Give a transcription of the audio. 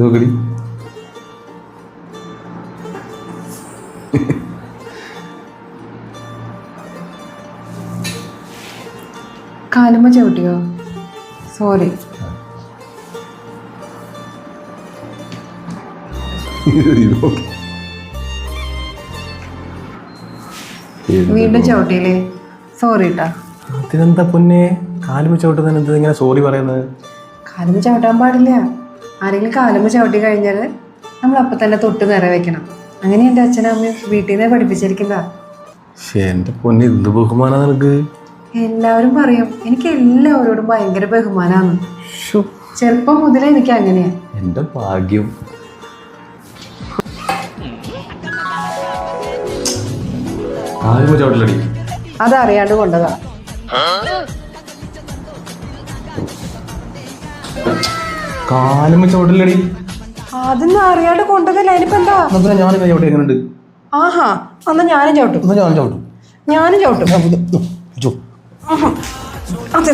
നോക്കടി. കാലുമ്മ ചവിട്ടിയോ? Sorry. വീണ്ടും ചവിട്ടിയില്ലേ? Sorry ട്ടാ. അതിനെന്താ പൊന്നെ കാലുമ്മ ചവിട്ടുന്നതിന് എന്താ ഇങ്ങനെ സോറി പറയുന്നത്? കാലുമ്മ ചവിട്ടാൻ പാടില്ല. ആരെങ്കിലും കാലുമ്മ ചവിട്ടി കഴിഞ്ഞാൽ നമ്മൾ അപ്പം തന്നെ തൊട്ട് നിറ വെക്കണം. അങ്ങനെ എൻ്റെ അച്ഛനും അമ്മയും വീട്ടിൽ നിന്ന് പഠിപ്പിച്ചിരിക്കുന്നതാ. എൻ്റെ പൊന്നെ എന്ത് ബഹുമാനാ നിനക്ക്. എല്ലാവരും പറയും എനിക്ക് എല്ലാവരോടും ഭയങ്കര ബഹുമാനാണ്. ചെറുപ്പം മുതലേ എനിക്ക് അങ്ങനെയാ. എൻ്റെ ഭാഗ്യം. കാലുമ്മ ചവിട്ടില്ലടി. അതറിയാണ്ട് കൊണ്ടതാ. കാലുമ്മ ചവിട്ടില്ലടി. അതൊന്നും അറിയാണ്ട് കൊണ്ടതല്ല. അതിനിപ്പോ എന്താ? ഞാനും ചവിട്ടി എങ്ങനെയുണ്ട്? ആഹാ, എന്നാ ഞാനും ചവിട്ടും. ഞാനും ചവിട്ടും. ഞാനും ചവിട്ടും. അതെ.